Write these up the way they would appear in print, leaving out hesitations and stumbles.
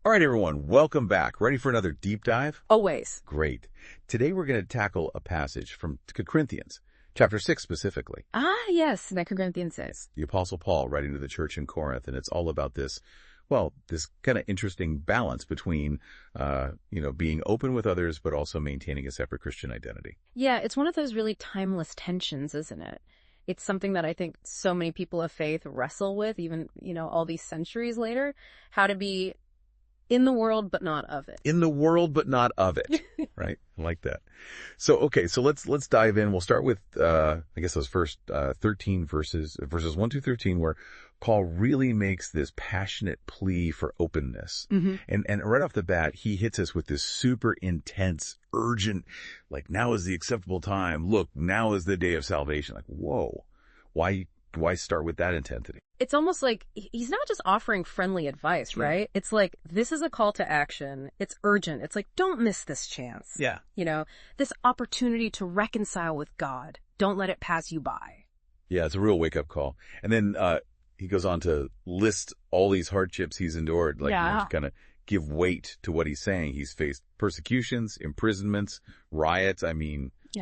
All right, everyone, welcome back. Ready for another deep dive? Always. Great. Today we're going to tackle a passage from Corinthians, chapter 6 specifically. Yes, 2 Corinthians 6. The Apostle Paul writing to the church in Corinth, and it's all about this, this kind of interesting balance between, being open with others, but also maintaining a separate Christian identity. Yeah, it's one of those really timeless tensions, isn't it? It's something that I think so many people of faith wrestle with, even, all these centuries later, how to be in the world, but not of it. In the world, but not of it. Right? I like that. So let's dive in. We'll start with, those first 13 verses 1 through 13, where Paul really makes this passionate plea for openness. Mm-hmm. And right off the bat, he hits us with this super intense, urgent, now is the acceptable time. Look, now is the day of salvation. Whoa. Why start with that intensity? It's almost like he's not just offering friendly advice, right? Yeah. It's like, this is a call to action. It's urgent. It's like, don't miss this chance. Yeah. This opportunity to reconcile with God. Don't let it pass you by. Yeah, it's a real wake-up call. And then he goes on to list all these hardships he's endured, to kind of give weight to what he's saying. He's faced persecutions, imprisonments, riots.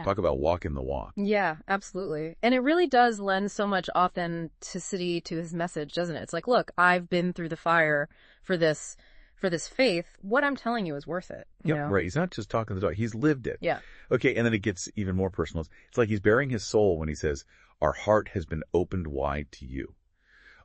Talk about walking the walk. Yeah, absolutely. And it really does lend so much authenticity to his message, doesn't it? It's like, look, I've been through the fire for this faith. What I'm telling you is worth it. You know? Right. He's not just talking the talk. He's lived it. Yeah. Okay. And then it gets even more personal. It's like he's bearing his soul when he says, our heart has been opened wide to you.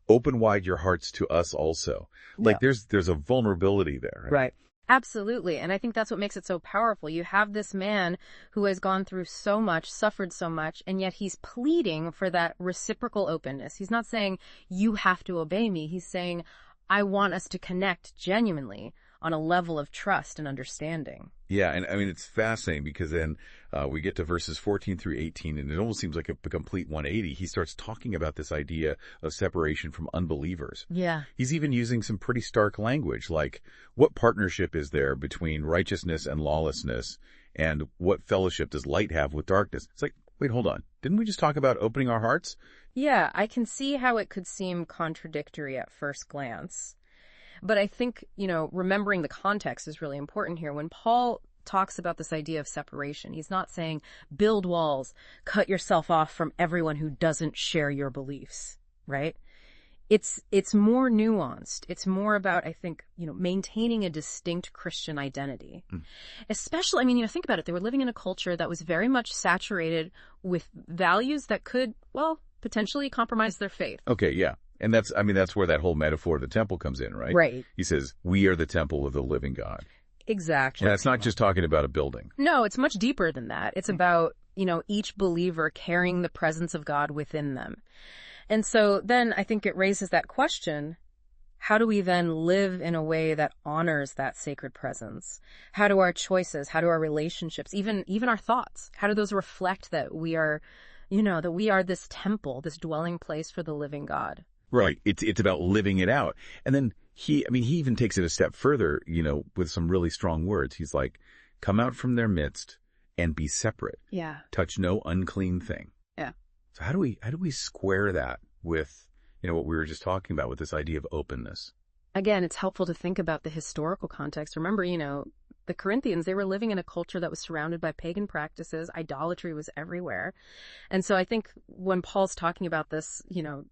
Open wide your hearts to us also. There's a vulnerability there. Right. Absolutely. And I think that's what makes it so powerful. You have this man who has gone through so much, suffered so much, and yet he's pleading for that reciprocal openness. He's not saying, you have to obey me. He's saying, I want us to connect genuinely on a level of trust and understanding. Yeah, and it's fascinating because then we get to verses 14 through 18, and it almost seems like a complete 180. He starts talking about this idea of separation from unbelievers. Yeah. He's even using some pretty stark language, like, what partnership is there between righteousness and lawlessness, and what fellowship does light have with darkness? It's like, wait, hold on. Didn't we just talk about opening our hearts? Yeah, I can see how it could seem contradictory at first glance. But I think, remembering the context is really important here. When Paul talks about this idea of separation, he's not saying build walls, cut yourself off from everyone who doesn't share your beliefs, right? It's more nuanced. It's more about, I think, maintaining a distinct Christian identity. Especially, think about it. They were living in a culture that was very much saturated with values that could, potentially compromise their faith. Okay, yeah. And that's where that whole metaphor of the temple comes in, right? Right. He says, we are the temple of the living God. Exactly. And it's not just talking about a building. No, it's much deeper than that. It's about, each believer carrying the presence of God within them. And so then I think it raises that question, how do we then live in a way that honors that sacred presence? How do our choices, how do our relationships, even our thoughts, how do those reflect that we are, that we are this temple, this dwelling place for the living God? Right. It's about living it out. And then he even takes it a step further, with some really strong words. He's like, come out from their midst and be separate. Yeah. Touch no unclean thing. Yeah. So how do we square that with, what we were just talking about with this idea of openness? Again, it's helpful to think about the historical context. Remember, the Corinthians, they were living in a culture that was surrounded by pagan practices. Idolatry was everywhere. And so I think when Paul's talking about this,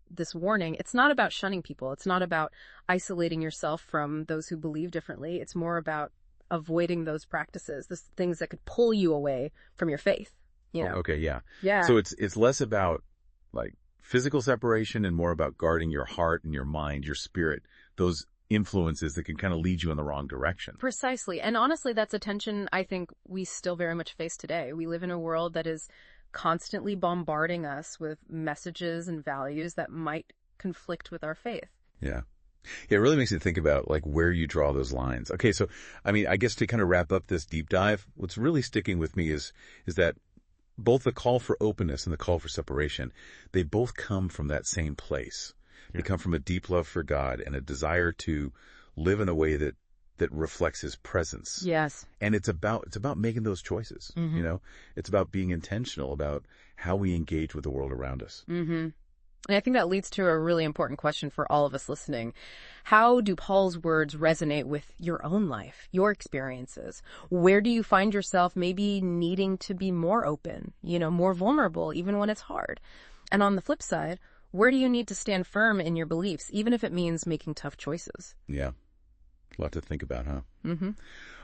this warning, it's not about shunning people. It's not about isolating yourself from those who believe differently. It's more about avoiding those practices, the things that could pull you away from your faith, Okay, yeah. Yeah. So it's less about physical separation and more about guarding your heart and your mind, your spirit, those influences that can kind of lead you in the wrong direction. Precisely. And honestly, that's a tension I think we still very much face today. We live in a world that is constantly bombarding us with messages and values that might conflict with our faith. Yeah. Yeah, it really makes you think about where you draw those lines. Okay, so I guess to kind of wrap up this deep dive, what's really sticking with me is that both the call for openness and the call for separation, they both come from that same place. They come from a deep love for God and a desire to live in a way that reflects his presence. Yes. And it's about making those choices. Mm-hmm. It's about being intentional about how we engage with the world around us. Mm-hmm. And I think that leads to a really important question for all of us listening. How do Paul's words resonate with your own life, your experiences? Where do you find yourself maybe needing to be more open, more vulnerable, even when it's hard? And on the flip side, where do you need to stand firm in your beliefs, even if it means making tough choices? Yeah. A lot to think about, huh? Mm-hmm.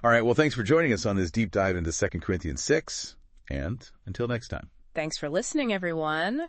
All right. Well, thanks for joining us on this deep dive into 2 Corinthians 6. And until next time. Thanks for listening, everyone.